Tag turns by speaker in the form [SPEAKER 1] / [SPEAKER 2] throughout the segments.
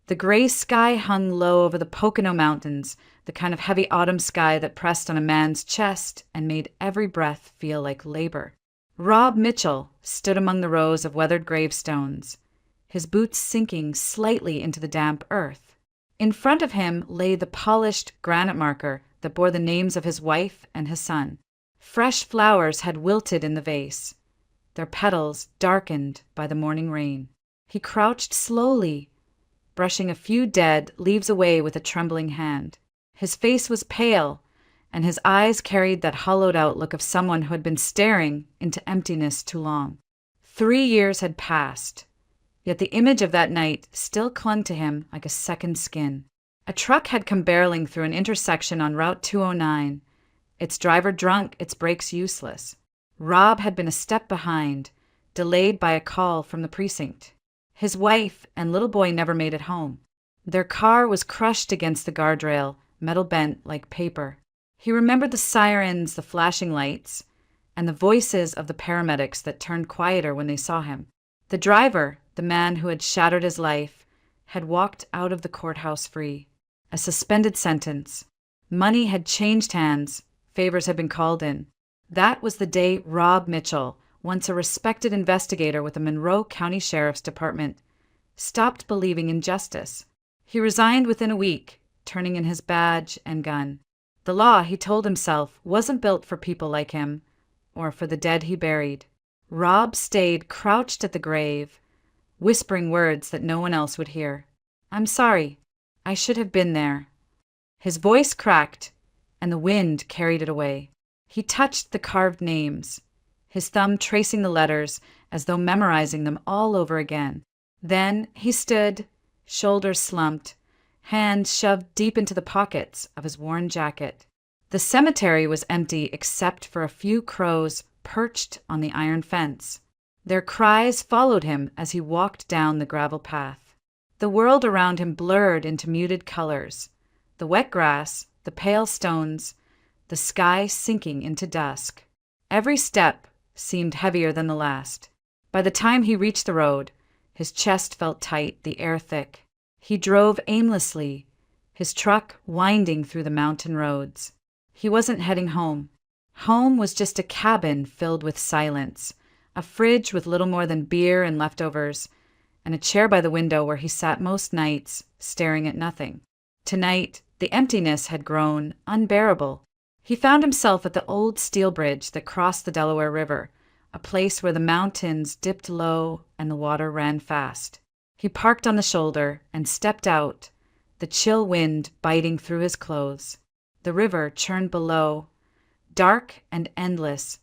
[SPEAKER 1] The gray sky hung low over the Pocono Mountains, the kind of heavy autumn sky that pressed on a man's chest and made every breath feel like labor. Rob Mitchell stood among the rows of weathered gravestones, his boots sinking slightly into the damp earth. In front of him lay the polished granite marker that bore the names of his wife and his son. Fresh flowers had wilted in the vase, their petals darkened by the morning rain. He crouched slowly, brushing a few dead leaves away with a trembling hand. His face was pale, and his eyes carried that hollowed-out look of someone who had been staring into emptiness too long. 3 years had passed, yet the image of that night still clung to him like a second skin. A truck had come barreling through an intersection on Route 209, its driver drunk, its brakes useless. Rob had been a step behind, delayed by a call from the precinct. His wife and little boy never made it home. Their car was crushed against the guardrail, metal bent like paper. He remembered the sirens, the flashing lights, and the voices of the paramedics that turned quieter when they saw him. The driver, the man who had shattered his life, had walked out of the courthouse free. A suspended sentence. Money had changed hands. Favors had been called in. That was the day Rob Mitchell, once a respected investigator with the Monroe County Sheriff's Department, stopped believing in justice. He resigned within a week, turning in his badge and gun. The law, he told himself, wasn't built for people like him, or for the dead he buried. Rob stayed crouched at the grave, whispering words that no one else would hear. "I'm sorry. I should have been there." His voice cracked, and the wind carried it away. He touched the carved names, his thumb tracing the letters as though memorizing them all over again. Then he stood, shoulders slumped, hands shoved deep into the pockets of his worn jacket. The cemetery was empty except for a few crows perched on the iron fence. Their cries followed him as he walked down the gravel path. The world around him blurred into muted colors. The wet grass, the pale stones, the sky sinking into dusk. Every step seemed heavier than the last. By the time he reached the road, his chest felt tight, the air thick. He drove aimlessly, his truck winding through the mountain roads. He wasn't heading home. Home was just a cabin filled with silence, a fridge with little more than beer and leftovers, and a chair by the window where he sat most nights, staring at nothing. Tonight, the emptiness had grown unbearable. He found himself at the old steel bridge that crossed the Delaware River, a place where the mountains dipped low and the water ran fast. He parked on the shoulder and stepped out, the chill wind biting through his clothes. The river churned below, dark and endless,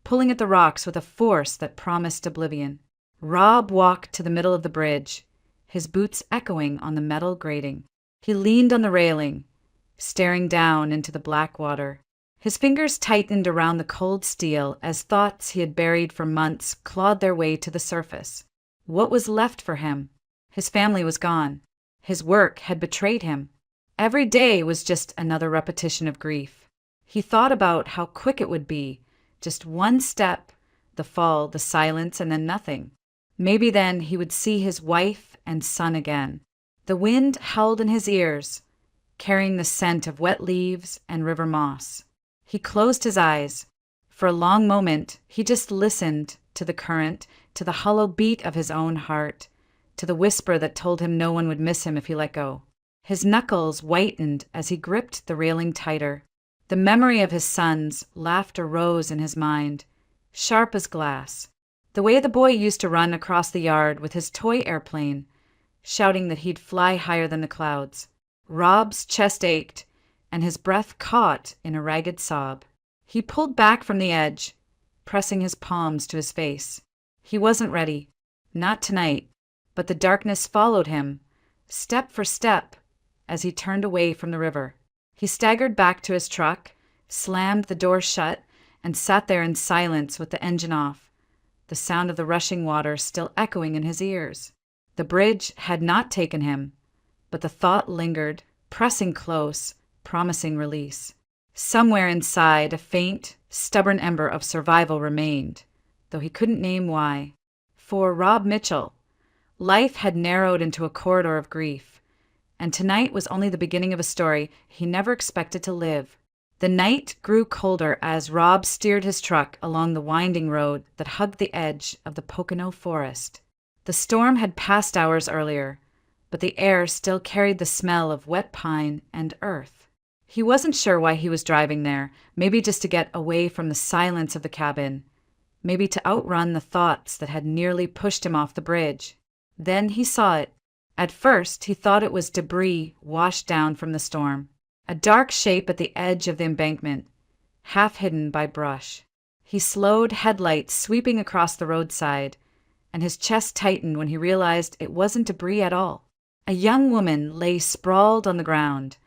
[SPEAKER 1] pulling at the rocks with a force that promised oblivion. Rob walked to the middle of the bridge, his boots echoing on the metal grating. He leaned on the railing, staring down into the black water. His fingers tightened around the cold steel as thoughts he had buried for months clawed their way to the surface. What was left for him? His family was gone. His work had betrayed him. Every day was just another repetition of grief. He thought about how quick it would be. Just one step, the fall, the silence, and then nothing. Maybe then he would see his wife and son again. The wind howled in his ears, carrying the scent of wet leaves and river moss. He closed his eyes. For a long moment, he just listened to the current, to the hollow beat of his own heart, to the whisper that told him no one would miss him if he let go. His knuckles whitened as he gripped the railing tighter. The memory of his son's laughter rose in his mind, sharp as glass. The way the boy used to run across the yard with his toy airplane, shouting that he'd fly higher than the clouds. Rob's chest ached, and his breath caught in a ragged sob. He pulled back from the edge, pressing his palms to his face. He wasn't ready. Not tonight. But the darkness followed him, step for step, as he turned away from the river. He staggered back to his truck, slammed the door shut, and sat there in silence with the engine off, the sound of the rushing water still echoing in his ears. The bridge had not taken him, but the thought lingered, pressing close, promising release. Somewhere inside, a faint, stubborn ember of survival remained, though he couldn't name why. For Rob Mitchell, life had narrowed into a corridor of grief, and tonight was only the beginning of a story he never expected to live. The night grew colder as Rob steered his truck along the winding road that hugged the edge of the Pocono forest. The storm had passed hours earlier, but the air still carried the smell of wet pine and earth. He wasn't sure why he was driving there, maybe just to get away from the silence of the cabin, maybe to outrun the thoughts that had nearly pushed him off the bridge. Then he saw it. At first, he thought it was debris washed down from the storm, a dark shape at the edge of the embankment, half hidden by brush. He slowed, headlights sweeping across the roadside, and his chest tightened when he realized it wasn't debris at all. A young woman lay sprawled on the ground,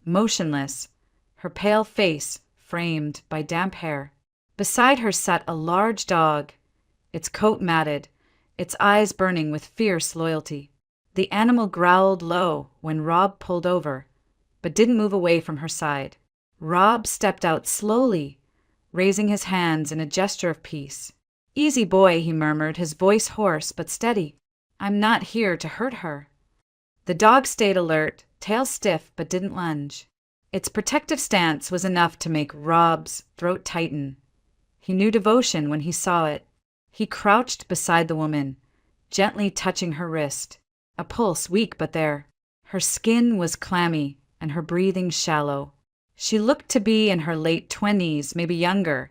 [SPEAKER 1] motionless, her pale face framed by damp hair. Beside her sat a large dog, its coat matted, its eyes burning with fierce loyalty. The animal growled low when Rob pulled over, but didn't move away from her side. Rob stepped out slowly, raising his hands in a gesture of peace. "Easy boy," he murmured, his voice hoarse but steady. "I'm not here to hurt her." The dog stayed alert, tail stiff but didn't lunge. Its protective stance was enough to make Rob's throat tighten. He knew devotion when he saw it. He crouched beside the woman, gently touching her wrist, a pulse weak but there. Her skin was clammy and her breathing shallow. She looked to be in her late 20s, maybe younger,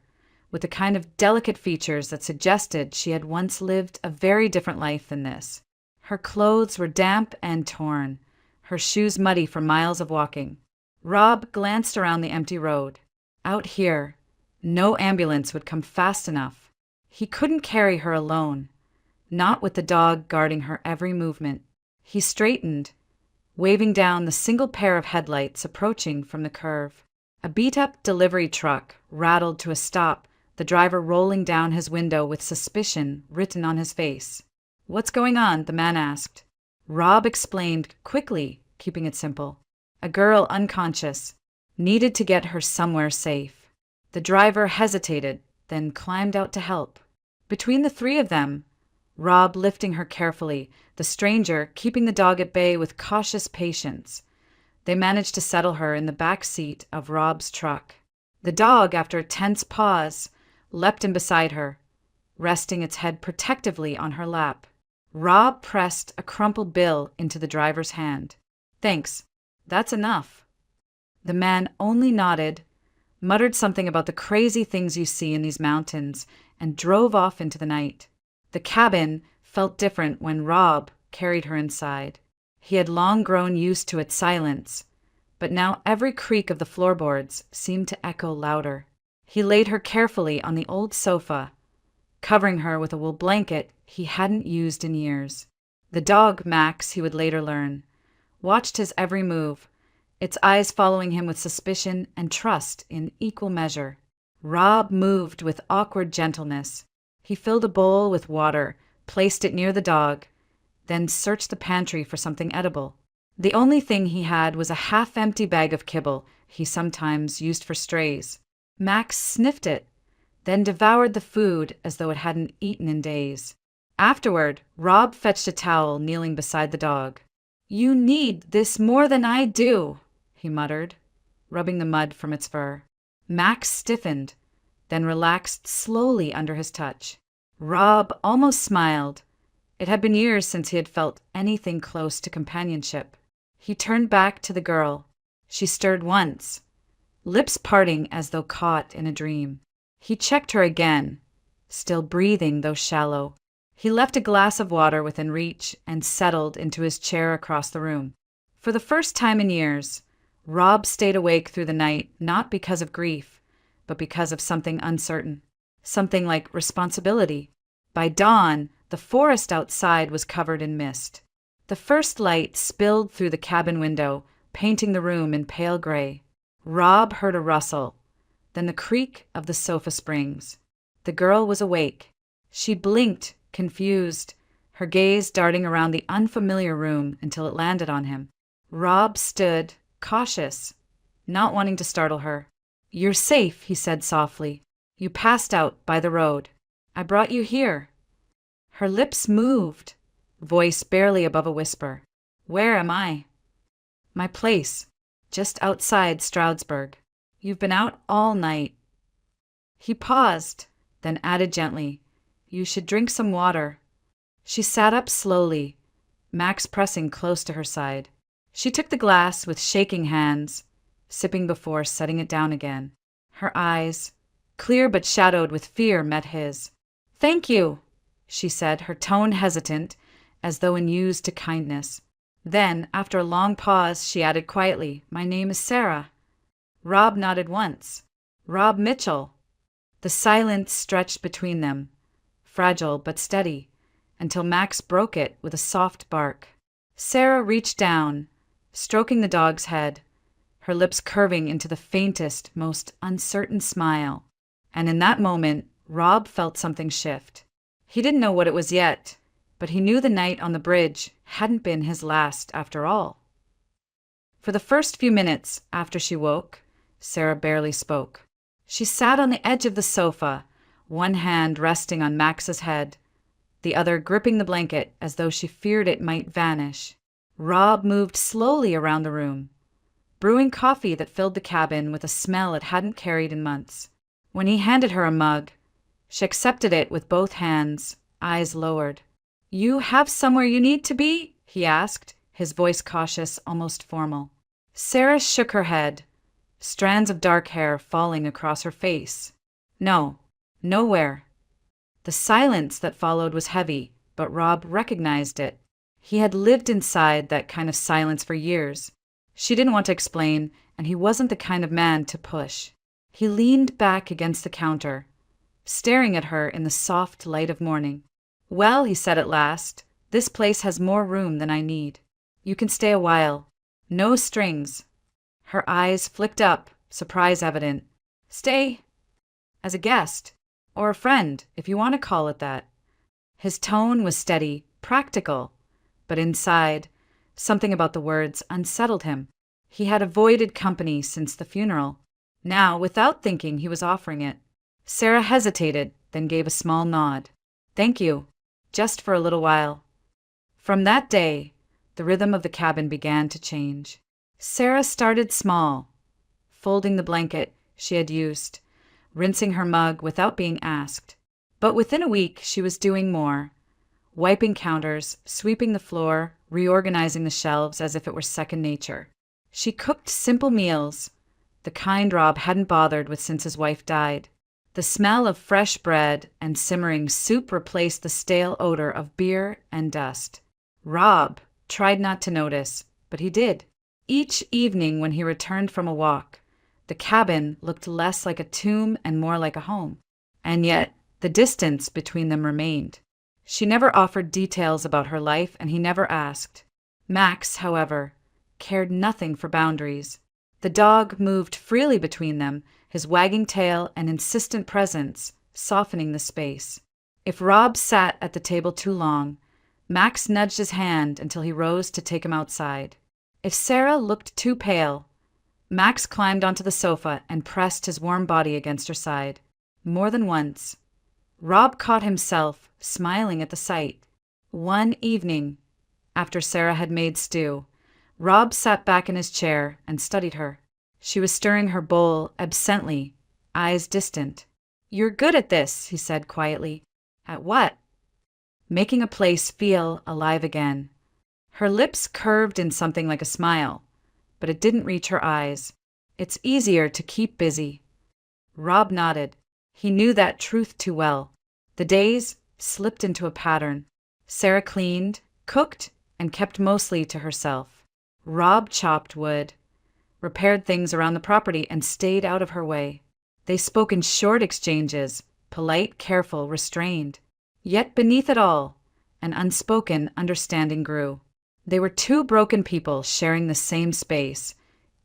[SPEAKER 1] with the kind of delicate features that suggested she had once lived a very different life than this. Her clothes were damp and torn, her shoes muddy from miles of walking. Rob glanced around the empty road. Out here, no ambulance would come fast enough. He couldn't carry her alone, not with the dog guarding her every movement. He straightened, waving down the single pair of headlights approaching from the curve. A beat-up delivery truck rattled to a stop, the driver rolling down his window with suspicion written on his face. "What's going on?" the man asked. Rob explained quickly, keeping it simple. A girl unconscious, needed to get her somewhere safe. The driver hesitated, then climbed out to help. Between the three of them, Rob lifting her carefully, the stranger keeping the dog at bay with cautious patience, they managed to settle her in the back seat of Rob's truck. The dog, after a tense pause, leapt in beside her, resting its head protectively on her lap. Rob pressed a crumpled bill into the driver's hand. "Thanks. That's enough." The man only nodded, muttered something about the crazy things you see in these mountains, and drove off into the night. The cabin felt different when Rob carried her inside. He had long grown used to its silence, but now every creak of the floorboards seemed to echo louder. He laid her carefully on the old sofa, covering her with a wool blanket he hadn't used in years. The dog, Max, he would later learn, watched his every move, its eyes following him with suspicion and trust in equal measure. Rob moved with awkward gentleness. He filled a bowl with water, placed it near the dog, then searched the pantry for something edible. The only thing he had was a half-empty bag of kibble he sometimes used for strays. Max sniffed it, then devoured the food as though it hadn't eaten in days. Afterward, Rob fetched a towel, kneeling beside the dog. "You need this more than I do," he muttered, rubbing the mud from its fur. Max stiffened, then relaxed slowly under his touch. Rob almost smiled. It had been years since he had felt anything close to companionship. He turned back to the girl. She stirred once, lips parting as though caught in a dream. He checked her again, still breathing though shallow. He left a glass of water within reach and settled into his chair across the room. For the first time in years, Rob stayed awake through the night, not because of grief, but because of something uncertain, something like responsibility. By dawn, the forest outside was covered in mist. The first light spilled through the cabin window, painting the room in pale gray. Rob heard a rustle, then the creak of the sofa springs. The girl was awake. She blinked, confused, her gaze darting around the unfamiliar room until it landed on him. Rob stood, cautious, not wanting to startle her. "You're safe," he said softly. "You passed out by the road. I brought you here." Her lips moved, voice barely above a whisper. "Where am I?" My place, just outside Stroudsburg. You've been out all night. He paused, then added gently, You should drink some water. She sat up slowly, Max pressing close to her side. She took the glass with shaking hands, sipping before setting it down again. Her eyes, clear but shadowed with fear, met his. Thank you, she said, her tone hesitant, as though unused to kindness. Then, after a long pause, she added quietly, My name is Sarah. Rob nodded once. Rob Mitchell. The silence stretched between them, fragile but steady, until Max broke it with a soft bark. Sarah reached down, stroking the dog's head, her lips curving into the faintest, most uncertain smile. And in that moment, Rob felt something shift. He didn't know what it was yet, but he knew the night on the bridge hadn't been his last after all. For the first few minutes after she woke, Sarah barely spoke. She sat on the edge of the sofa, one hand resting on Max's head, the other gripping the blanket as though she feared it might vanish. Rob moved slowly around the room, brewing coffee that filled the cabin with a smell it hadn't carried in months. When he handed her a mug, she accepted it with both hands, eyes lowered. You have somewhere you need to be? He asked, his voice cautious, almost formal. Sarah shook her head, strands of dark hair falling across her face. No, nowhere. The silence that followed was heavy, but Rob recognized it. He had lived inside that kind of silence for years. She didn't want to explain, and he wasn't the kind of man to push. He leaned back against the counter, staring at her in the soft light of morning. Well, he said at last, this place has more room than I need. You can stay a while. No strings. Her eyes flicked up, surprise evident. Stay? As a guest. Or a friend, if you want to call it that. His tone was steady, practical, but inside, something about the words unsettled him. He had avoided company since the funeral. Now, without thinking, he was offering it. Sarah hesitated, then gave a small nod. Thank you. Just for a little while. From that day, the rhythm of the cabin began to change. Sarah started small, folding the blanket she had used, rinsing her mug without being asked. But within a week, she was doing more, wiping counters, sweeping the floor, reorganizing the shelves as if it were second nature. She cooked simple meals, the kind Rob hadn't bothered with since his wife died. The smell of fresh bread and simmering soup replaced the stale odor of beer and dust. Rob tried not to notice, but he did. Each evening when he returned from a walk, the cabin looked less like a tomb and more like a home. And yet, the distance between them remained. She never offered details about her life, and he never asked. Max, however, cared nothing for boundaries. The dog moved freely between them, his wagging tail and insistent presence softening the space. If Rob sat at the table too long, Max nudged his hand until he rose to take him outside. If Sarah looked too pale, Max climbed onto the sofa and pressed his warm body against her side. More than once, Rob caught himself smiling at the sight. One evening, after Sarah had made stew, Rob sat back in his chair and studied her. She was stirring her bowl absently, eyes distant. You're good at this, he said quietly. At what? Making a place feel alive again. Her lips curved in something like a smile, but it didn't reach her eyes. It's easier to keep busy. Rob nodded. He knew that truth too well. The days slipped into a pattern. Sarah cleaned, cooked, and kept mostly to herself. Rob chopped wood, repaired things around the property, and stayed out of her way. They spoke in short exchanges, polite, careful, restrained. Yet beneath it all, an unspoken understanding grew. They were two broken people sharing the same space,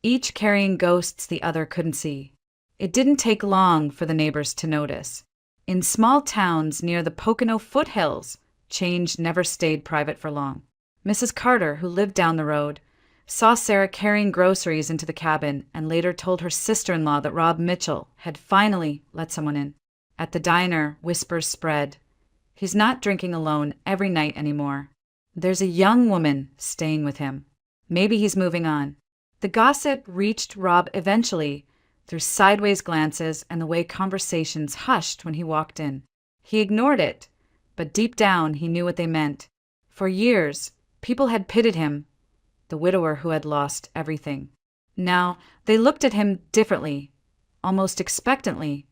[SPEAKER 1] each carrying ghosts the other couldn't see. It didn't take long for the neighbors to notice. In small towns near the Pocono foothills, change never stayed private for long. Mrs. Carter, who lived down the road, saw Sarah carrying groceries into the cabin and later told her sister-in-law that Rob Mitchell had finally let someone in. At the diner, whispers spread. He's not drinking alone every night anymore. There's a young woman staying with him. Maybe he's moving on. The gossip reached Rob eventually, through sideways glances and the way conversations hushed when he walked in. He ignored it, but deep down he knew what they meant. For years, people had pitied him, the widower who had lost everything. Now, they looked at him differently, almost expectantly,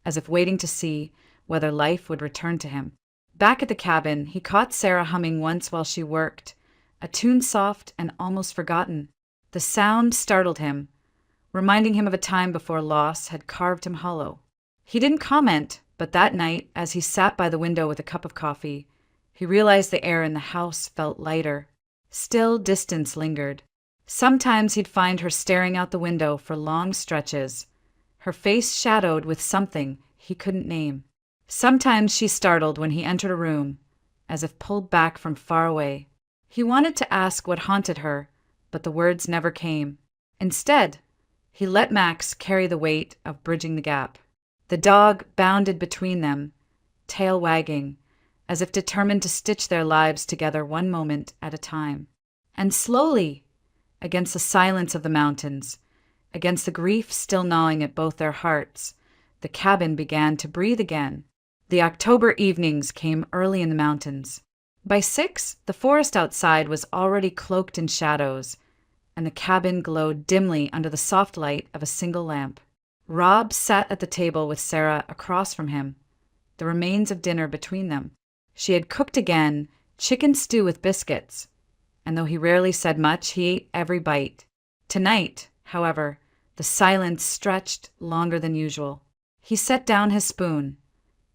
[SPEAKER 1] as if waiting to see whether life would return to him. Back at the cabin, he caught Sarah humming once while she worked, a tune soft and almost forgotten. The sound startled him, reminding him of a time before loss had carved him hollow. He didn't comment, but that night, as he sat by the window with a cup of coffee, he realized the air in the house felt lighter. Still, distance lingered. Sometimes he'd find her staring out the window for long stretches, her face shadowed with something he couldn't name. Sometimes she startled when he entered a room, as if pulled back from far away. He wanted to ask what haunted her, but the words never came. Instead, he let Max carry the weight of bridging the gap. The dog bounded between them, tail wagging, as if determined to stitch their lives together one moment at a time. And slowly, against the silence of the mountains, against the grief still gnawing at both their hearts, the cabin began to breathe again. The October evenings came early in the mountains. By 6, the forest outside was already cloaked in shadows, and the cabin glowed dimly under the soft light of a single lamp. Rob sat at the table with Sarah across from him, the remains of dinner between them. She had cooked again, chicken stew with biscuits, and though he rarely said much, he ate every bite. Tonight, however, the silence stretched longer than usual. He set down his spoon,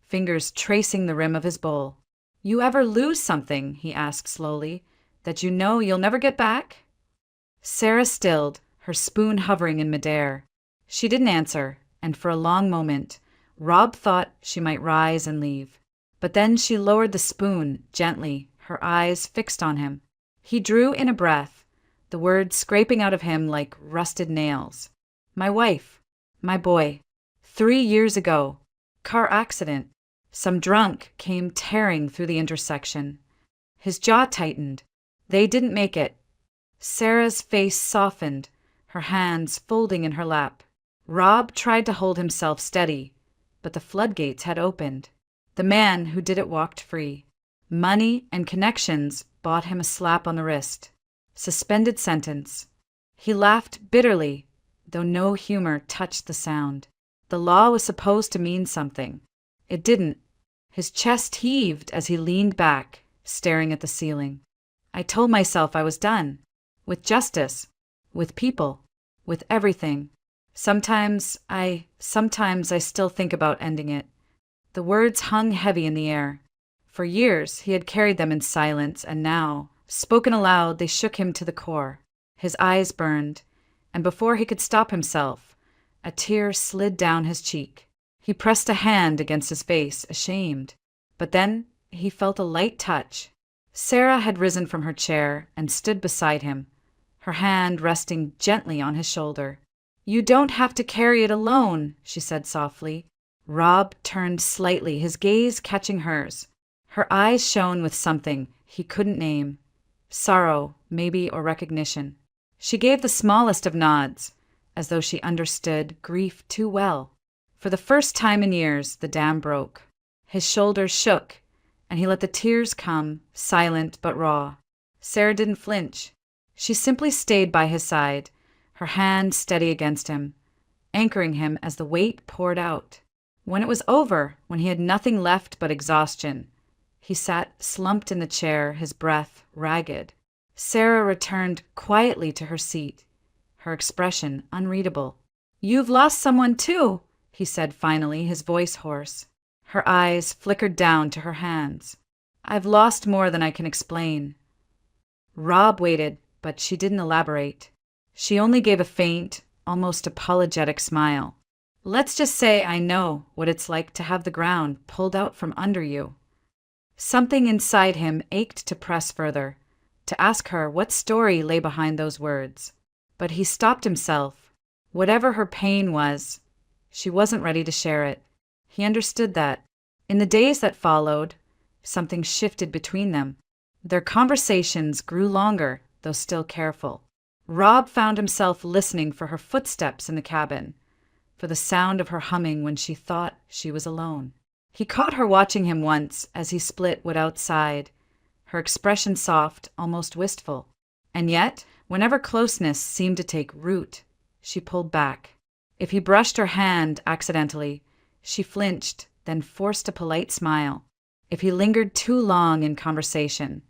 [SPEAKER 1] fingers tracing the rim of his bowl. "You ever lose something," he asked slowly, "that you know you'll never get back?" Sarah stilled, her spoon hovering in midair. She didn't answer, and for a long moment, Rob thought she might rise and leave. But then she lowered the spoon gently, her eyes fixed on him. He drew in a breath, the words scraping out of him like rusted nails. "My wife, my boy. 3 years ago. Car accident. Some drunk came tearing through the intersection." His jaw tightened. They didn't make it. Sarah's face softened, her hands folding in her lap. Rob tried to hold himself steady, but the floodgates had opened. The man who did it walked free. Money and connections bought him a slap on the wrist. Suspended sentence. He laughed bitterly, though no humor touched the sound. The law was supposed to mean something. It didn't. His chest heaved as he leaned back, staring at the ceiling. "I told myself I was done. With justice. With people. With everything. Sometimes I still think about ending it." The words hung heavy in the air. For years, he had carried them in silence, and now, spoken aloud, they shook him to the core. His eyes burned, and before he could stop himself, a tear slid down his cheek. He pressed a hand against his face, ashamed. But then he felt a light touch. Sarah had risen from her chair and stood beside him, her hand resting gently on his shoulder. "You don't have to carry it alone," she said softly. Rob turned slightly, his gaze catching hers. Her eyes shone with something he couldn't name. Sorrow, maybe, or recognition. She gave the smallest of nods, as though she understood grief too well. For the first time in years, the dam broke. His shoulders shook, and he let the tears come, silent but raw. Sarah didn't flinch. She simply stayed by his side, her hand steady against him, anchoring him as the weight poured out. When it was over, when he had nothing left but exhaustion, he sat slumped in the chair, his breath ragged. Sarah returned quietly to her seat, her expression unreadable. "You've lost someone too," he said finally, his voice hoarse. Her eyes flickered down to her hands. "I've lost more than I can explain." Rob waited, but she didn't elaborate. She only gave a faint, almost apologetic smile. "Let's just say I know what it's like to have the ground pulled out from under you." Something inside him ached to press further, to ask her what story lay behind those words. But he stopped himself. Whatever her pain was, she wasn't ready to share it. He understood that. In the days that followed, something shifted between them. Their conversations grew longer, though still careful. Rob found himself listening for her footsteps in the cabin, for the sound of her humming when she thought she was alone. He caught her watching him once as he split wood outside, her expression soft, almost wistful. And yet, whenever closeness seemed to take root, she pulled back. If he brushed her hand accidentally, she flinched, then forced a polite smile. If he lingered too long in conversation,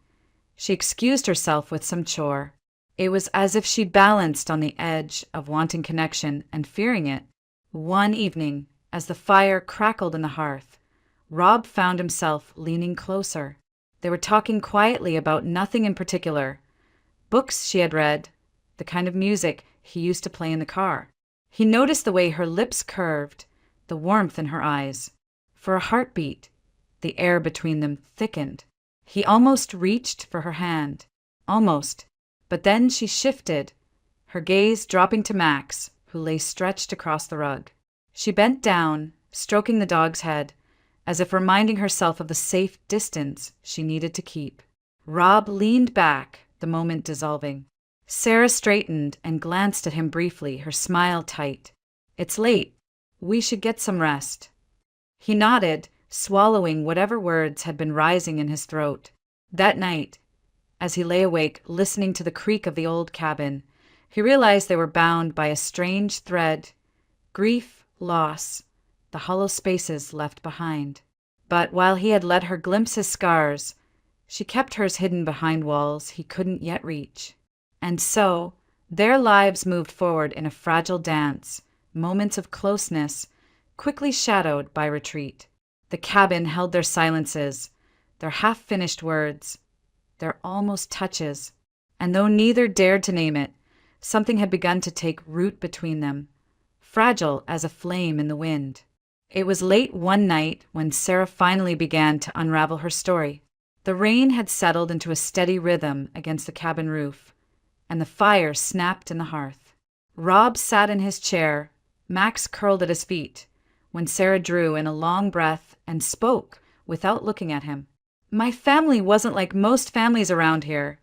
[SPEAKER 1] she excused herself with some chore. It was as if she'd balanced on the edge of wanting connection and fearing it. One evening, as the fire crackled in the hearth, Rob found himself leaning closer. They were talking quietly about nothing in particular. Books she had read, the kind of music he used to play in the car. He noticed the way her lips curved, the warmth in her eyes. For a heartbeat, the air between them thickened. He almost reached for her hand. Almost. But then she shifted, her gaze dropping to Max, who lay stretched across the rug. She bent down, stroking the dog's head, as if reminding herself of the safe distance she needed to keep. Rob leaned back, the moment dissolving. Sarah straightened and glanced at him briefly, her smile tight. "It's late. We should get some rest." He nodded, swallowing whatever words had been rising in his throat. That night, as he lay awake listening to the creak of the old cabin, he realized they were bound by a strange thread: grief, loss, the hollow spaces left behind. But while he had let her glimpse his scars, she kept hers hidden behind walls he couldn't yet reach. And so, their lives moved forward in a fragile dance, moments of closeness, quickly shadowed by retreat. The cabin held their silences, their half-finished words, their almost touches, and though neither dared to name it, something had begun to take root between them, fragile as a flame in the wind. It was late one night when Sarah finally began to unravel her story. The rain had settled into a steady rhythm against the cabin roof, and the fire snapped in the hearth. Rob sat in his chair, Max curled at his feet, when Sarah drew in a long breath and spoke without looking at him. "My family wasn't like most families around here,"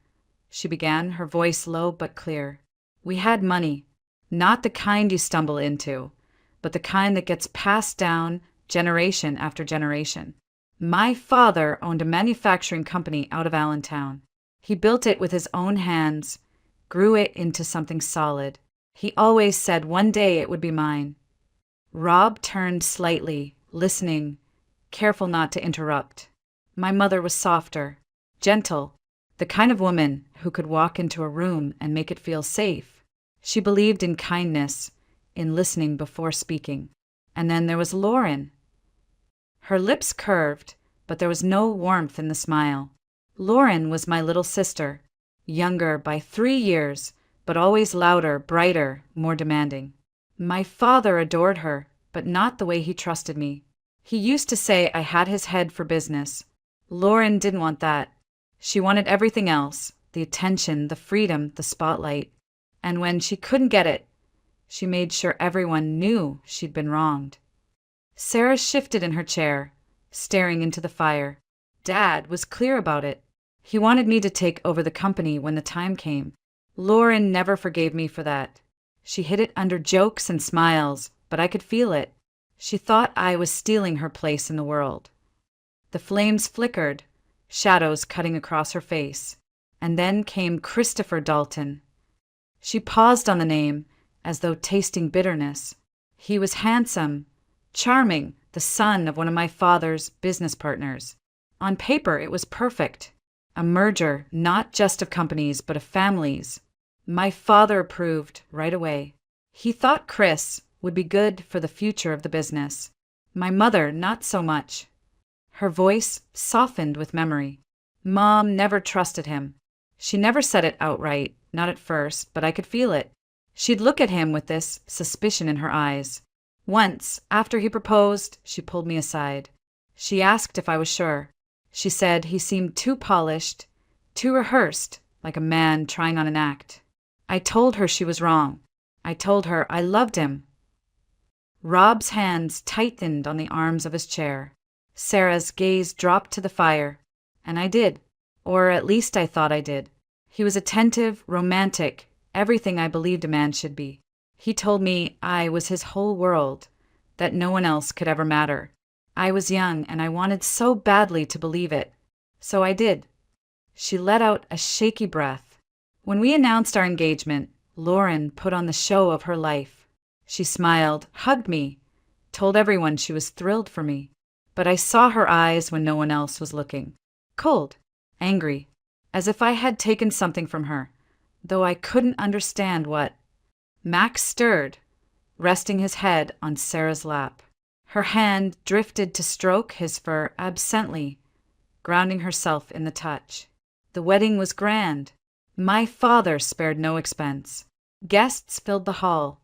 [SPEAKER 1] she began, her voice low but clear. "We had money, not the kind you stumble into, but the kind that gets passed down generation after generation. My father owned a manufacturing company out of Allentown. He built it with his own hands, grew it into something solid. He always said one day it would be mine." Rob turned slightly, listening, careful not to interrupt. "My mother was softer, gentle, the kind of woman who could walk into a room and make it feel safe. She believed in kindness, in listening before speaking. And then there was Lauren." Her lips curved, but there was no warmth in the smile. "Lauren was my little sister, younger by 3 years, but always louder, brighter, more demanding. My father adored her, but not the way he trusted me. He used to say I had his head for business. Lauren didn't want that. She wanted everything else, the attention, the freedom, the spotlight. And when she couldn't get it, she made sure everyone knew she'd been wronged." Sarah shifted in her chair, staring into the fire. "Dad was clear about it. He wanted me to take over the company when the time came. Lauren never forgave me for that. She hid it under jokes and smiles, but I could feel it. She thought I was stealing her place in the world." The flames flickered, shadows cutting across her face. And then came Christopher Dalton. She paused on the name, as though tasting bitterness. He was handsome, charming, the son of one of my father's business partners. On paper, it was perfect. A merger, not just of companies, but of families. My father approved right away. He thought Chris would be good for the future of the business. My mother, not so much. Her voice softened with memory. Mom never trusted him. She never said it outright, not at first, but I could feel it. She'd look at him with this suspicion in her eyes. Once, after he proposed, she pulled me aside. She asked if I was sure. She said he seemed too polished, too rehearsed, like a man trying on an act. I told her she was wrong. I told her I loved him. Rob's hands tightened on the arms of his chair. Sarah's gaze dropped to the fire. And I did. Or at least I thought I did. He was attentive, romantic, everything I believed a man should be. He told me I was his whole world, that no one else could ever matter. I was young and I wanted so badly to believe it. So I did. She let out a shaky breath. When we announced our engagement, Lauren put on the show of her life. She smiled, hugged me, told everyone she was thrilled for me. But I saw her eyes when no one else was looking. Cold, angry, as if I had taken something from her, though I couldn't understand what. Max stirred, resting his head on Sarah's lap. Her hand drifted to stroke his fur absently, grounding herself in the touch. The wedding was grand. My father spared no expense. Guests filled the hall.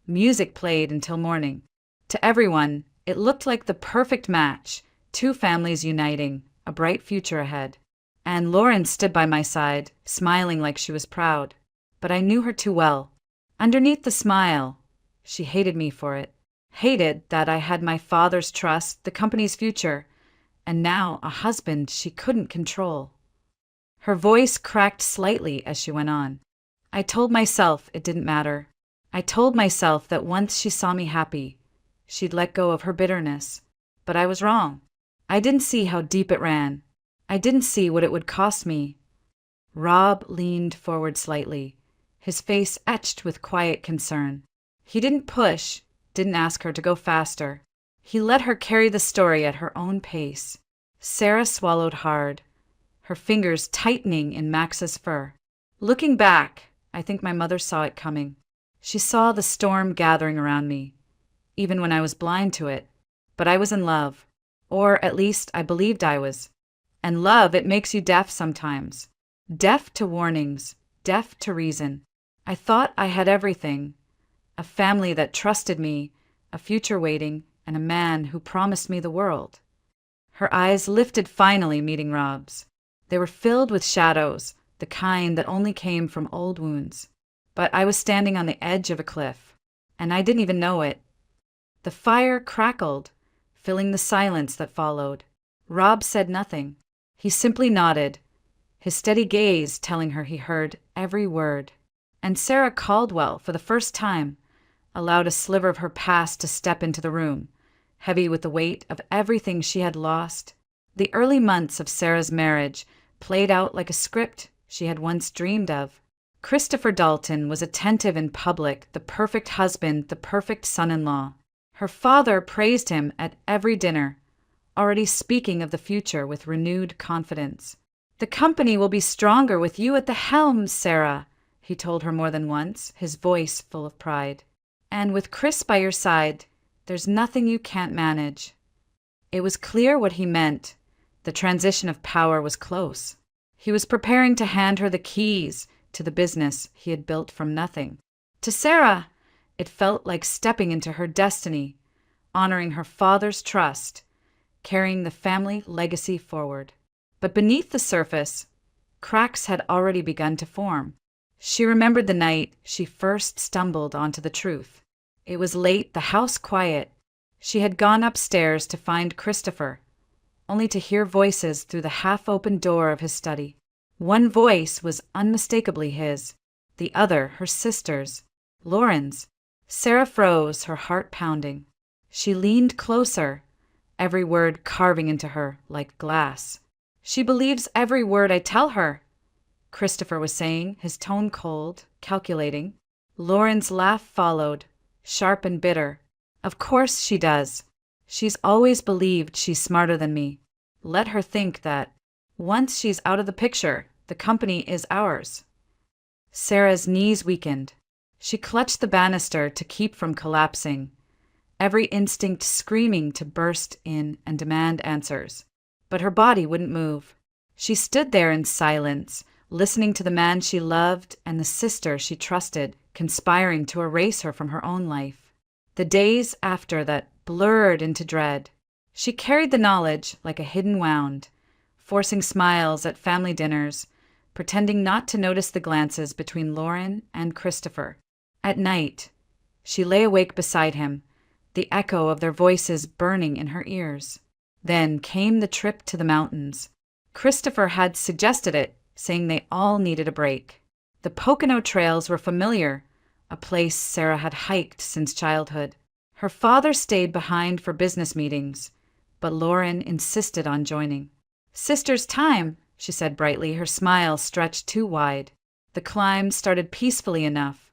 [SPEAKER 1] Music played until morning. To everyone, it looked like the perfect match, two families uniting, a bright future ahead. And Lauren stood by my side, smiling like she was proud. But I knew her too well. Underneath the smile, she hated me for it. Hated that I had my father's trust, the company's future, and now a husband she couldn't control. Her voice cracked slightly as she went on. I told myself it didn't matter. I told myself that once she saw me happy, she'd let go of her bitterness. But I was wrong. I didn't see how deep it ran. I didn't see what it would cost me. Rob leaned forward slightly, his face etched with quiet concern. He didn't push, didn't ask her to go faster. He let her carry the story at her own pace. Sarah swallowed hard, her fingers tightening in Max's fur. Looking back, I think my mother saw it coming. She saw the storm gathering around me, even when I was blind to it. But I was in love, or at least I believed I was. And love, it makes you deaf sometimes. Deaf to warnings, deaf to reason. I thought I had everything. A family that trusted me, a future waiting, and a man who promised me the world. Her eyes lifted finally, meeting Rob's. They were filled with shadows, the kind that only came from old wounds. But I was standing on the edge of a cliff, and I didn't even know it. The fire crackled, filling the silence that followed. Rob said nothing. He simply nodded, his steady gaze telling her he heard every word. And Sarah Caldwell, for the first time, allowed a sliver of her past to step into the room, heavy with the weight of everything she had lost. The early months of Sarah's marriage played out like a script she had once dreamed of. Christopher Dalton was attentive in public, the perfect husband, the perfect son-in-law. Her father praised him at every dinner, already speaking of the future with renewed confidence. "The company will be stronger with you at the helm, Sarah," he told her more than once, his voice full of pride. "And with Chris by your side, there's nothing you can't manage." It was clear what he meant. The transition of power was close. He was preparing to hand her the keys to the business he had built from nothing. To Sarah, it felt like stepping into her destiny, honoring her father's trust, carrying the family legacy forward. But beneath the surface, cracks had already begun to form. She remembered the night she first stumbled onto the truth. It was late, the house quiet. She had gone upstairs to find Christopher, only to hear voices through the half-open door of his study. One voice was unmistakably his, the other her sister's, Lauren's. Sarah froze, her heart pounding. She leaned closer, every word carving into her like glass. "She believes every word I tell her," Christopher was saying, his tone cold, calculating. Lauren's laugh followed, sharp and bitter. "Of course she does. She's always believed she's smarter than me. Let her think that. Once she's out of the picture, the company is ours." Sarah's knees weakened. She clutched the banister to keep from collapsing, every instinct screaming to burst in and demand answers. But her body wouldn't move. She stood there in silence, listening to the man she loved and the sister she trusted conspiring to erase her from her own life. The days after that blurred into dread. She carried the knowledge like a hidden wound, forcing smiles at family dinners, pretending not to notice the glances between Lauren and Christopher. At night, she lay awake beside him, the echo of their voices burning in her ears. Then came the trip to the mountains. Christopher had suggested it, saying they all needed a break. The Pocono trails were familiar, a place Sarah had hiked since childhood. Her father stayed behind for business meetings, but Lauren insisted on joining. "Sister's time," she said brightly, her smile stretched too wide. The climb started peacefully enough,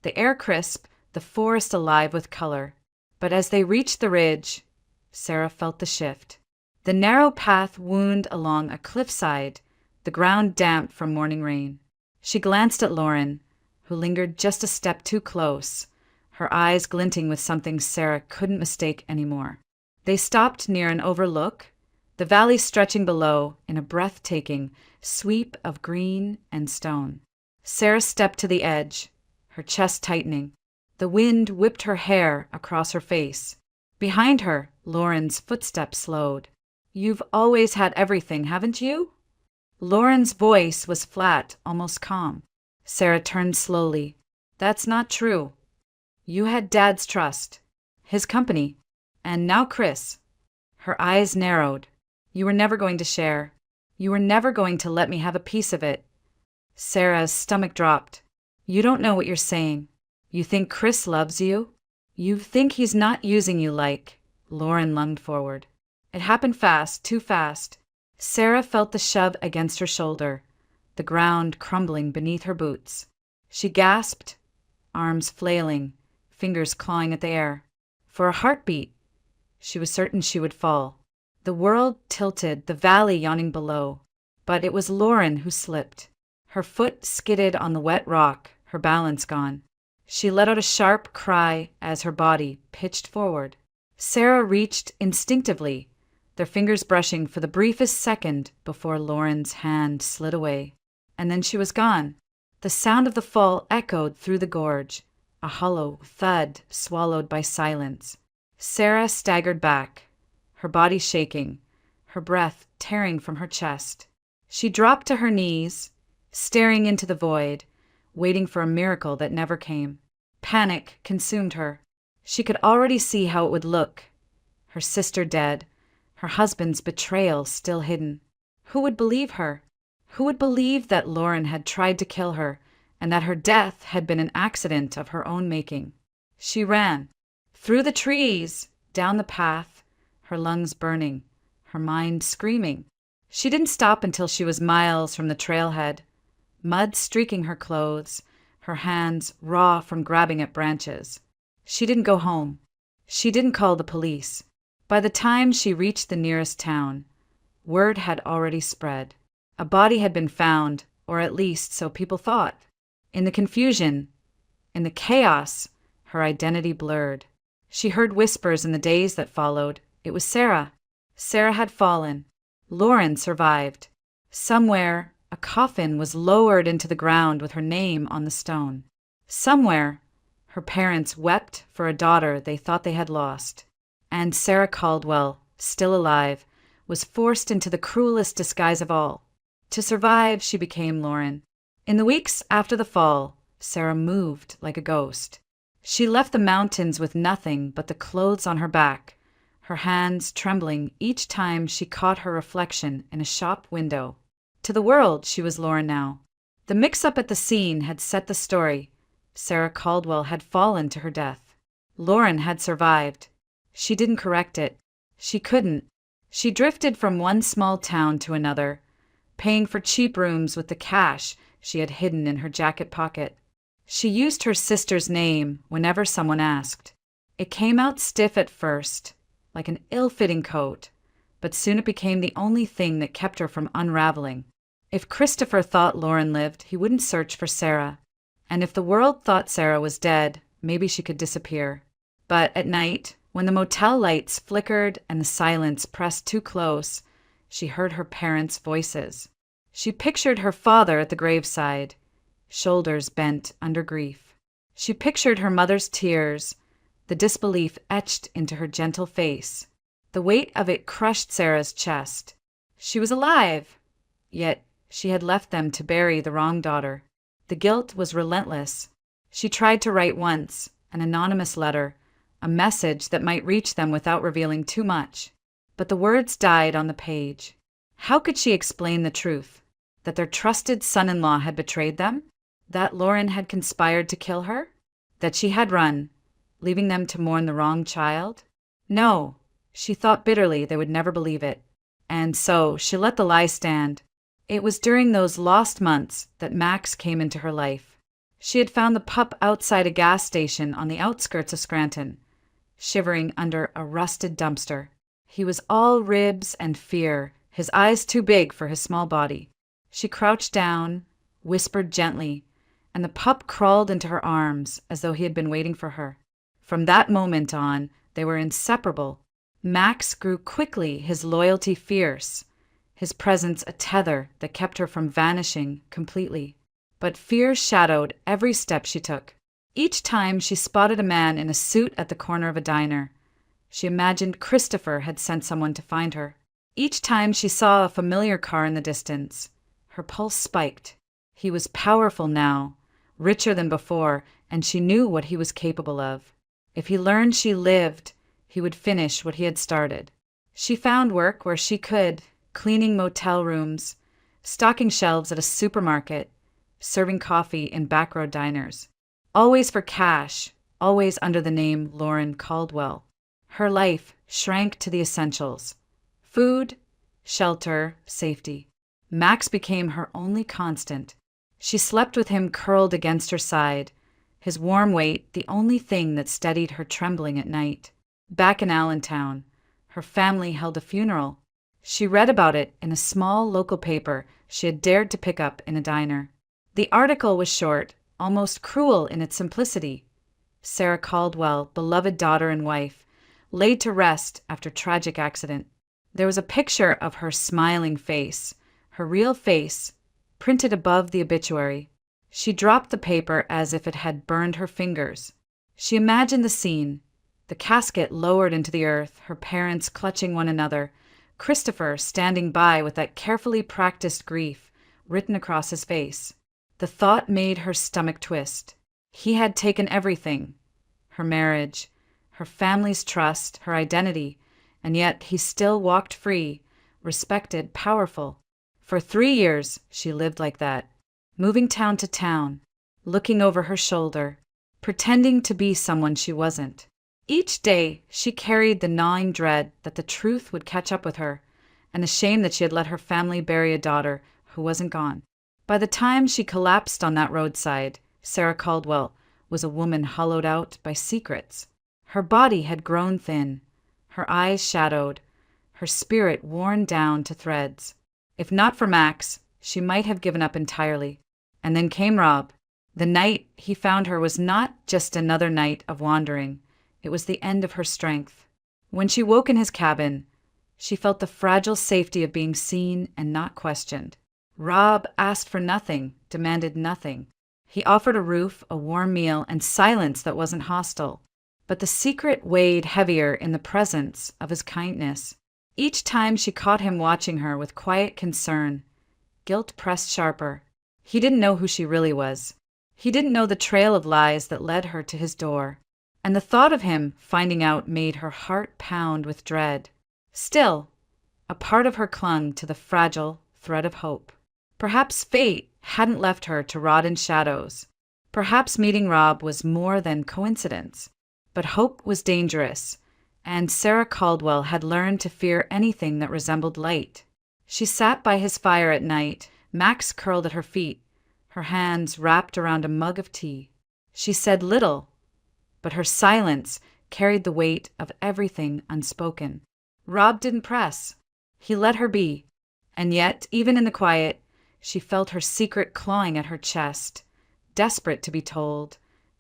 [SPEAKER 1] the air crisp, the forest alive with color. But as they reached the ridge, Sarah felt the shift. The narrow path wound along a cliffside, the ground damp from morning rain. She glanced at Lauren, who lingered just a step too close, her eyes glinting with something Sarah couldn't mistake anymore. They stopped near an overlook, the valley stretching below in a breathtaking sweep of green and stone. Sarah stepped to the edge, her chest tightening. The wind whipped her hair across her face. Behind her, Lauren's footsteps slowed. "You've always had everything, haven't you?" Lauren's voice was flat, almost calm. Sarah turned slowly. "That's not true. You had Dad's trust, his company, and now Chris." Her eyes narrowed. "You were never going to share. You were never going to let me have a piece of it." Sarah's stomach dropped. "You don't know what you're saying. You think Chris loves you? You think he's not using you like—" Lauren lunged forward. It happened fast, too fast. Sarah felt the shove against her shoulder, the ground crumbling beneath her boots. She gasped, arms flailing, fingers clawing at the air. For a heartbeat, she was certain she would fall. The world tilted, the valley yawning below. But it was Lauren who slipped. Her foot skidded on the wet rock, her balance gone. She let out a sharp cry as her body pitched forward. Sarah reached instinctively, their fingers brushing for the briefest second before Lauren's hand slid away. And then she was gone. The sound of the fall echoed through the gorge, a hollow thud swallowed by silence. Sarah staggered back, her body shaking, her breath tearing from her chest. She dropped to her knees, staring into the void, waiting for a miracle that never came. Panic consumed her. She could already see how it would look. Her sister dead, her husband's betrayal still hidden. Who would believe her? Who would believe that Lauren had tried to kill her and that her death had been an accident of her own making? She ran. Through the trees, down the path, her lungs burning, her mind screaming. She didn't stop until she was miles from the trailhead, mud streaking her clothes, her hands raw from grabbing at branches. She didn't go home. She didn't call the police. By the time she reached the nearest town, word had already spread. A body had been found, or at least so people thought. In the confusion, in the chaos, her identity blurred. She heard whispers in the days that followed. It was Sarah. Sarah had fallen. Lauren survived. Somewhere, a coffin was lowered into the ground with her name on the stone. Somewhere, her parents wept for a daughter they thought they had lost. And Sarah Caldwell, still alive, was forced into the cruelest disguise of all. To survive, she became Lauren. In the weeks after the fall, Sarah moved like a ghost. She left the mountains with nothing but the clothes on her back, her hands trembling each time she caught her reflection in a shop window. To the world, she was Lauren now. The mix-up at the scene had set the story. Sarah Caldwell had fallen to her death. Lauren had survived. She didn't correct it. She couldn't. She drifted from one small town to another, paying for cheap rooms with the cash she had hidden in her jacket pocket. She used her sister's name whenever someone asked. It came out stiff at first, like an ill-fitting coat, but soon it became the only thing that kept her from unraveling. If Christopher thought Lauren lived, he wouldn't search for Sarah. And if the world thought Sarah was dead, maybe she could disappear. But at night, when the motel lights flickered and the silence pressed too close, she heard her parents' voices. She pictured her father at the graveside, shoulders bent under grief. She pictured her mother's tears, the disbelief etched into her gentle face. The weight of it crushed Sarah's chest. She was alive, yet she had left them to bury the wrong daughter. The guilt was relentless. She tried to write once, an anonymous letter, a message that might reach them without revealing too much. But the words died on the page. How could she explain the truth? That their trusted son-in-law had betrayed them? That Lauren had conspired to kill her? That she had run, leaving them to mourn the wrong child? No, she thought bitterly they would never believe it. And so she let the lie stand. It was during those lost months that Max came into her life. She had found the pup outside a gas station on the outskirts of Scranton, shivering under a rusted dumpster. He was all ribs and fear, his eyes too big for his small body. She crouched down, whispered gently, and the pup crawled into her arms as though he had been waiting for her. From that moment on, they were inseparable. Max grew quickly, his loyalty fierce, his presence a tether that kept her from vanishing completely. But fear shadowed every step she took. Each time she spotted a man in a suit at the corner of a diner, she imagined Christopher had sent someone to find her. Each time she saw a familiar car in the distance, her pulse spiked. He was powerful now, richer than before, and she knew what he was capable of. If he learned she lived, he would finish what he had started. She found work where she could, cleaning motel rooms, stocking shelves at a supermarket, serving coffee in backroad diners. Always for cash, always under the name Lauren Caldwell. Her life shrank to the essentials: food, shelter, safety. Max became her only constant. She slept with him curled against her side, his warm weight the only thing that steadied her trembling at night. Back in Allentown, her family held a funeral. She read about it in a small local paper she had dared to pick up in a diner. The article was short, almost cruel in its simplicity. Sarah Caldwell, beloved daughter and wife, laid to rest after tragic accident. There was a picture of her smiling face, her real face, printed above the obituary. She dropped the paper as if it had burned her fingers. She imagined the scene, the casket lowered into the earth, her parents clutching one another, Christopher standing by with that carefully practiced grief written across his face. The thought made her stomach twist. He had taken everything: her marriage, her family's trust, her identity, and yet he still walked free, respected, powerful. For 3 years, she lived like that, moving town to town, looking over her shoulder, pretending to be someone she wasn't. Each day, she carried the gnawing dread that the truth would catch up with her, and the shame that she had let her family bury a daughter who wasn't gone. By the time she collapsed on that roadside, Sarah Caldwell was a woman hollowed out by secrets. Her body had grown thin, her eyes shadowed, her spirit worn down to threads. If not for Max, she might have given up entirely. And then came Rob. The night he found her was not just another night of wandering. It was the end of her strength. When she woke in his cabin, she felt the fragile safety of being seen and not questioned. Rob asked for nothing, demanded nothing. He offered a roof, a warm meal, and silence that wasn't hostile. But the secret weighed heavier in the presence of his kindness. Each time she caught him watching her with quiet concern, guilt pressed sharper. He didn't know who she really was. He didn't know the trail of lies that led her to his door. And the thought of him finding out made her heart pound with dread. Still, a part of her clung to the fragile thread of hope. Perhaps fate hadn't left her to rot in shadows. Perhaps meeting Rob was more than coincidence. But hope was dangerous, and Sarah Caldwell had learned to fear anything that resembled light. She sat by his fire at night, Max curled at her feet, her hands wrapped around a mug of tea. She said little, but her silence carried the weight of everything unspoken. Rob didn't press. He let her be. And yet, even in the quiet, she felt her secret clawing at her chest, desperate to be told,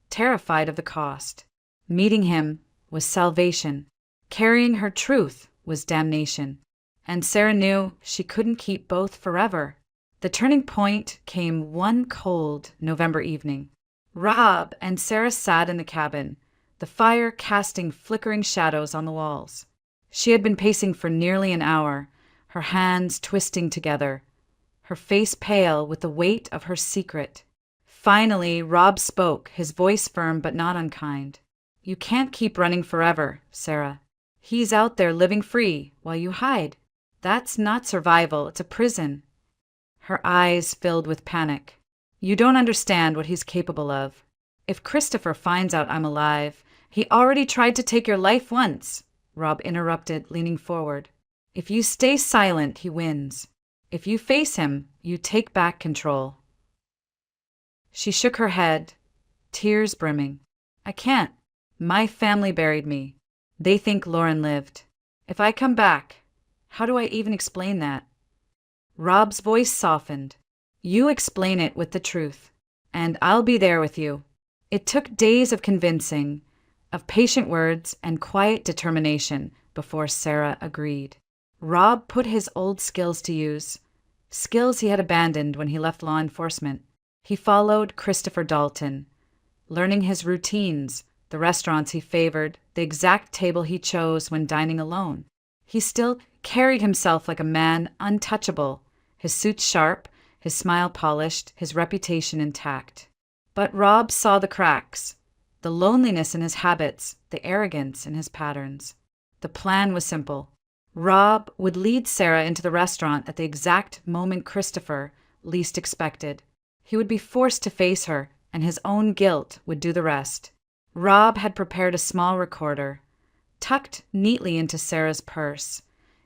[SPEAKER 1] terrified of the cost. Meeting him was salvation. Carrying her truth was damnation. And Sarah knew she couldn't keep both forever. The turning point came one cold November evening. Rob and Sarah sat in the cabin, the fire casting flickering shadows on the walls. She had been pacing for nearly an hour, her hands twisting together, her face pale with the weight of her secret. Finally, Rob spoke, his voice firm but not unkind. "You can't keep running forever, Sarah. He's out there living free while you hide. That's not survival, it's a prison." Her eyes filled with panic. You don't understand what he's capable of. If Christopher finds out I'm alive, he already tried to take your life once, Rob interrupted, leaning forward. If you stay silent, he wins. If you face him, you take back control. She shook her head, tears brimming. I can't. My family buried me. They think Lauren lived. If I come back, how do I even explain that? Rob's voice softened. You explain it with the truth, and I'll be there with you. It took days of convincing, of patient words and quiet determination before Sarah agreed. Rob put his old skills to use, skills he had abandoned when he left law enforcement. He followed Christopher Dalton, learning his routines, the restaurants he favored, the exact table he chose when dining alone. He still carried himself like a man untouchable, his suit sharp, his smile polished, his reputation intact. But Rob saw the cracks, the loneliness in his habits, the arrogance in his patterns. The plan was simple. Rob would lead Sarah into the restaurant at the exact moment Christopher least expected. He would be forced to face her, and his own guilt would do the rest. Rob had prepared a small recorder, tucked neatly into Sarah's purse,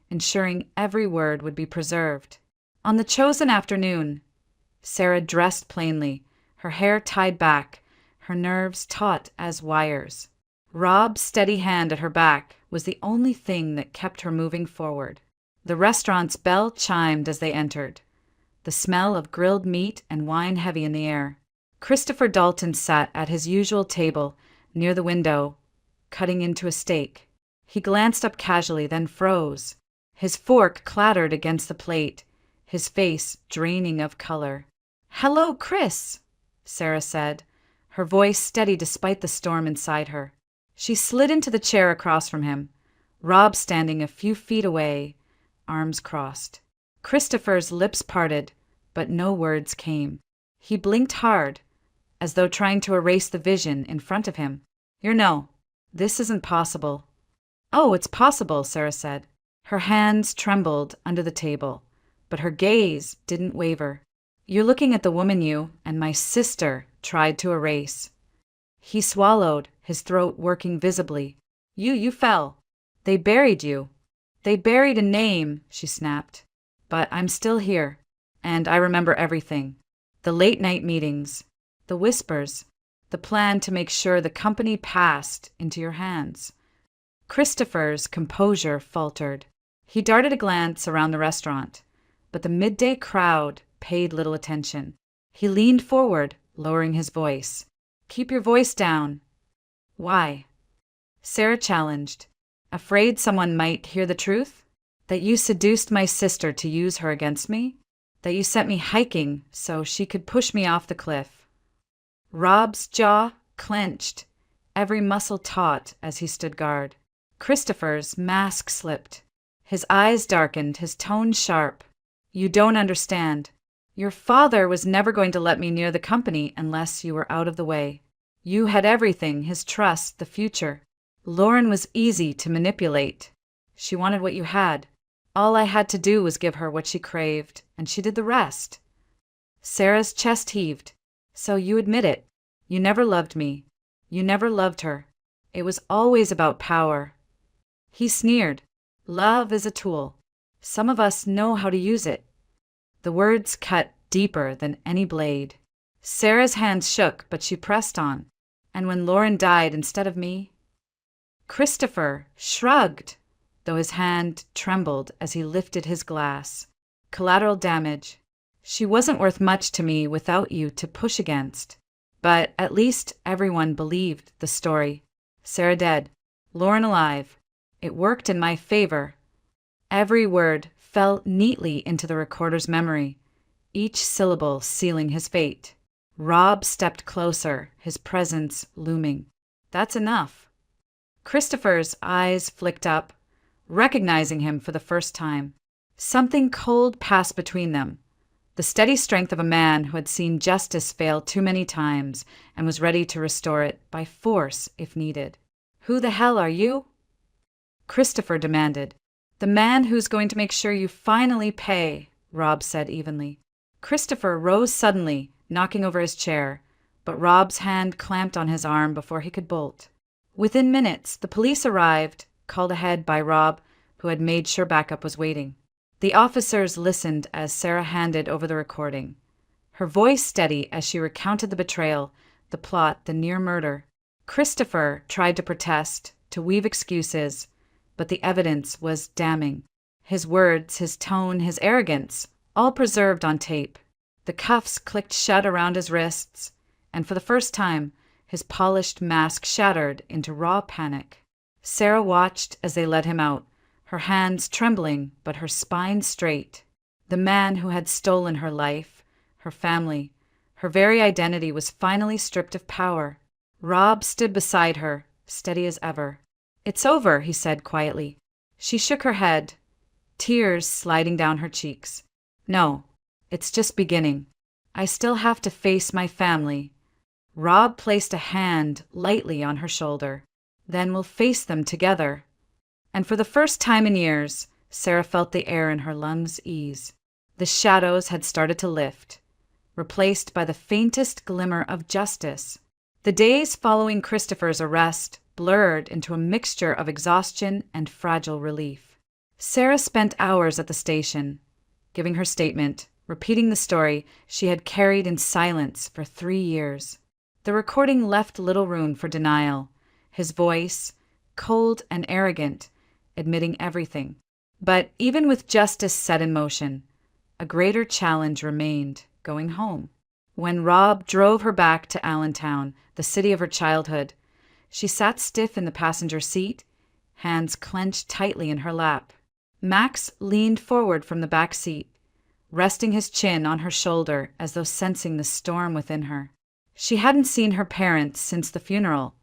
[SPEAKER 1] ensuring every word would be preserved. On the chosen afternoon, Sarah dressed plainly, her hair tied back, her nerves taut as wires. Rob's steady hand at her back was the only thing that kept her moving forward. The restaurant's bell chimed as they entered, the smell of grilled meat and wine heavy in the air. Christopher Dalton sat at his usual table near the window, cutting into a steak. He glanced up casually, then froze. His fork clattered against the plate, his face draining of color. "Hello, Chris," Sarah said, her voice steady despite the storm inside her. She slid into the chair across from him, Rob standing a few feet away, arms crossed. Christopher's lips parted, but no words came. He blinked hard, as though trying to erase the vision in front of him. This isn't possible." "Oh, it's possible," Sarah said. Her hands trembled under the table, but her gaze didn't waver. "You're looking at the woman you and my sister tried to erase." He swallowed, his throat working visibly. You fell. They buried you. They buried a name," she snapped. "But I'm still here, and I remember everything. The late-night meetings, the whispers, the plan to make sure the company passed into your hands." Christopher's composure faltered. He darted a glance around the restaurant, but the midday crowd paid little attention. He leaned forward, lowering his voice. "Keep your voice down." "Why?" Sarah challenged. "Afraid someone might hear the truth? That you seduced my sister to use her against me? That you sent me hiking so she could push me off the cliff?" Rob's jaw clenched, every muscle taut as he stood guard. Christopher's mask slipped. His eyes darkened, his tone sharp. "You don't understand. Your father was never going to let me near the company unless you were out of the way. You had everything, his trust, the future. Lauren was easy to manipulate. She wanted what you had. All I had to do was give her what she craved, and she did the rest." Sarah's chest heaved. "So you admit it. You never loved me. You never loved her. It was always about power." He sneered. "Love is a tool. Some of us know how to use it." The words cut deeper than any blade. Sarah's hands shook, but she pressed on. "And when Lauren died instead of me?" Christopher shrugged, though his hand trembled as he lifted his glass. "Collateral damage. She wasn't worth much to me without you to push against. But at least everyone believed the story. Sarah dead, Lauren alive. It worked in my favor." Every word fell neatly into the recorder's memory, each syllable sealing his fate. Rob stepped closer, his presence looming. "That's enough." Christopher's eyes flicked up, recognizing him for the first time. Something cold passed between them, the steady strength of a man who had seen justice fail too many times and was ready to restore it by force if needed. "Who the hell are you?" Christopher demanded. "The man who's going to make sure you finally pay," Rob said evenly. Christopher rose suddenly, knocking over his chair, but Rob's hand clamped on his arm before he could bolt. Within minutes, the police arrived, called ahead by Rob, who had made sure backup was waiting. The officers listened as Sarah handed over the recording, her voice steady as she recounted the betrayal, the plot, the near murder. Christopher tried to protest, to weave excuses, but the evidence was damning. His words, his tone, his arrogance, all preserved on tape. The cuffs clicked shut around his wrists, and for the first time, his polished mask shattered into raw panic. Sarah watched as they led him out, her hands trembling but her spine straight. The man who had stolen her life, her family, her very identity was finally stripped of power. Rob stood beside her, steady as ever. "It's over," he said quietly. She shook her head, tears sliding down her cheeks. "No, it's just beginning. I still have to face my family." Rob placed a hand lightly on her shoulder. "Then we'll face them together." And for the first time in years, Sarah felt the air in her lungs ease. The shadows had started to lift, replaced by the faintest glimmer of justice. The days following Christopher's arrest blurred into a mixture of exhaustion and fragile relief. Sarah spent hours at the station, giving her statement, repeating the story she had carried in silence for 3 years. The recording left little room for denial, his voice, cold and arrogant, admitting everything. But even with justice set in motion, a greater challenge remained: going home. When Rob drove her back to Allentown, the city of her childhood, she sat stiff in the passenger seat, hands clenched tightly in her lap. Max leaned forward from the back seat, resting his chin on her shoulder as though sensing the storm within her. She hadn't seen her parents since the funeral,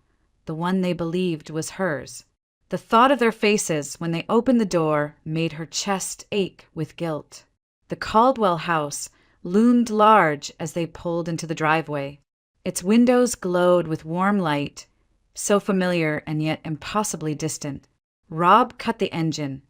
[SPEAKER 1] the one they believed was hers. The thought of their faces when they opened the door made her chest ache with guilt. The Caldwell house loomed large as they pulled into the driveway. Its windows glowed with warm light, so familiar and yet impossibly distant. Rob cut the engine,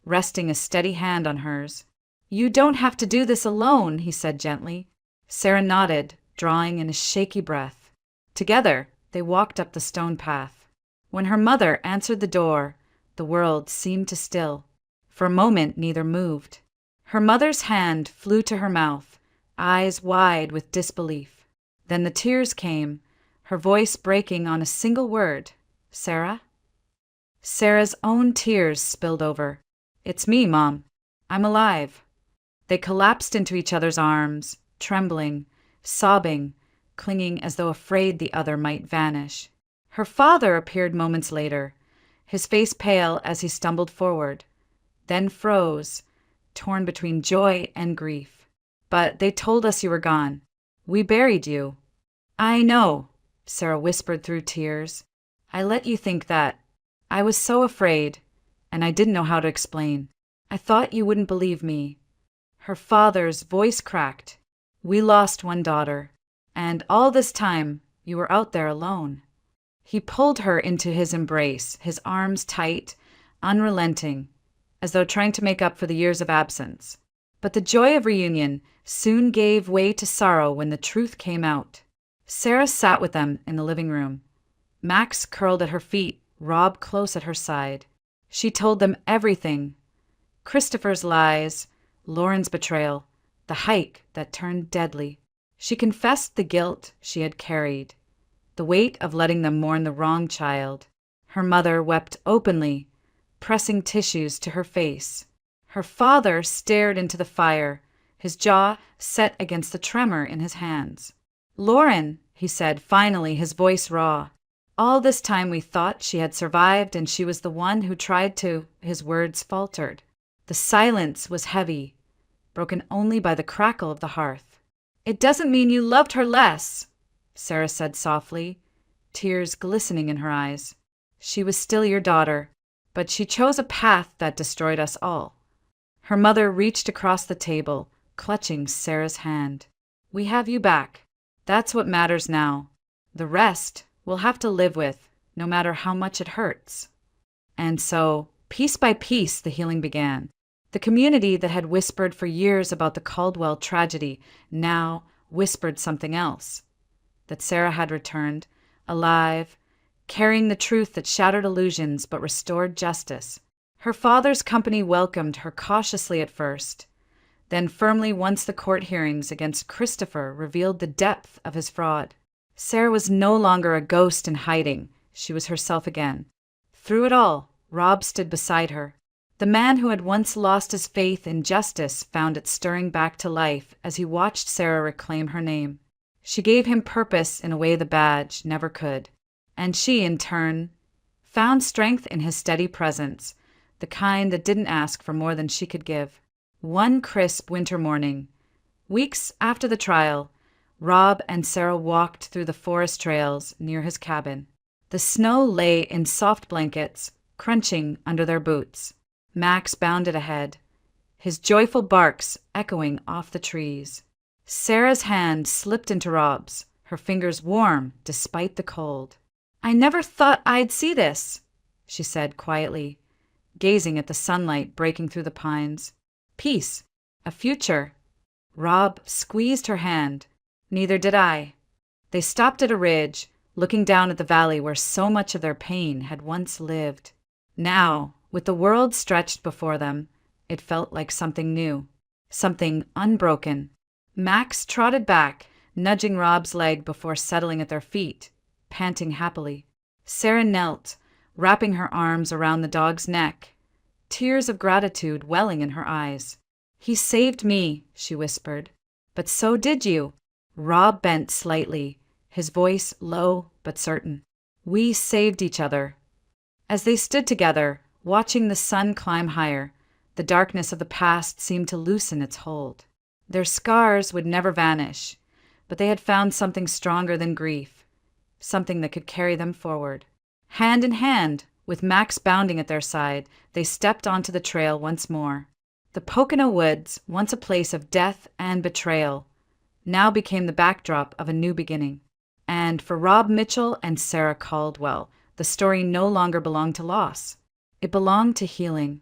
[SPEAKER 1] resting a steady hand on hers. "You don't have to do this alone," he said gently. Sarah nodded, drawing in a shaky breath. Together, they walked up the stone path. When her mother answered the door, the world seemed to still. For a moment, neither moved. Her mother's hand flew to her mouth, eyes wide with disbelief. Then the tears came, her voice breaking on a single word. "Sarah?" Sarah's own tears spilled over. "It's me, Mom. I'm alive." They collapsed into each other's arms, trembling, sobbing, clinging as though afraid the other might vanish. Her father appeared moments later, his face pale as he stumbled forward, then froze, torn between joy and grief. "But they told us you were gone. We buried you." "I know," Sarah whispered through tears. "I let you think that. I was so afraid, and I didn't know how to explain. I thought you wouldn't believe me." Her father's voice cracked. "We lost one daughter, and all this time you were out there alone." He pulled her into his embrace, his arms tight, unrelenting, as though trying to make up for the years of absence. But the joy of reunion soon gave way to sorrow when the truth came out. Sarah sat with them in the living room. Max curled at her feet, Rob close at her side. She told them everything: Christopher's lies, Lauren's betrayal, the hike that turned deadly. She confessed the guilt she had carried, the weight of letting them mourn the wrong child. Her mother wept openly, pressing tissues to her face. Her father stared into the fire, his jaw set against the tremor in his hands. "Lauren," he said, finally, his voice raw. "All this time we thought she had survived and she was the one who tried to—" His words faltered. The silence was heavy, broken only by the crackle of the hearth. "It doesn't mean you loved her less," Sarah said softly, tears glistening in her eyes. "She was still your daughter, but she chose a path that destroyed us all." Her mother reached across the table, clutching Sarah's hand. "We have you back. That's what matters now. The rest we'll have to live with, no matter how much it hurts." And so, piece by piece, the healing began. The community that had whispered for years about the Caldwell tragedy now, whispered something else, that Sarah had returned, alive, carrying the truth that shattered illusions but restored justice. Her father's company welcomed her cautiously at first, then firmly once the court hearings against Christopher revealed the depth of his fraud. Sarah was no longer a ghost in hiding. She was herself again. Through it all, Rob stood beside her. The man who had once lost his faith in justice found it stirring back to life as he watched Sarah reclaim her name. She gave him purpose in a way the badge never could. And she, in turn, found strength in his steady presence, the kind that didn't ask for more than she could give. One crisp winter morning, weeks after the trial, Rob and Sarah walked through the forest trails near his cabin. The snow lay in soft blankets, crunching under their boots. Max bounded ahead, his joyful barks echoing off the trees. Sarah's hand slipped into Rob's, her fingers warm despite the cold. "I never thought I'd see this," she said quietly, gazing at the sunlight breaking through the pines. "Peace, a future." Rob squeezed her hand. "Neither did I." They stopped at a ridge, looking down at the valley where so much of their pain had once lived. Now, with the world stretched before them, it felt like something new, something unbroken. Max trotted back, nudging Rob's leg before settling at their feet, panting happily. Sarah knelt, wrapping her arms around the dog's neck, tears of gratitude welling in her eyes. "He saved me," she whispered. "But so did you." Rob bent slightly, his voice low but certain. "We saved each other." As they stood together, watching the sun climb higher, the darkness of the past seemed to loosen its hold. Their scars would never vanish, but they had found something stronger than grief, something that could carry them forward. Hand in hand, with Max bounding at their side, they stepped onto the trail once more. The Pocono Woods, once a place of death and betrayal, now became the backdrop of a new beginning. And for Rob Mitchell and Sarah Caldwell, the story no longer belonged to loss. It belonged to healing.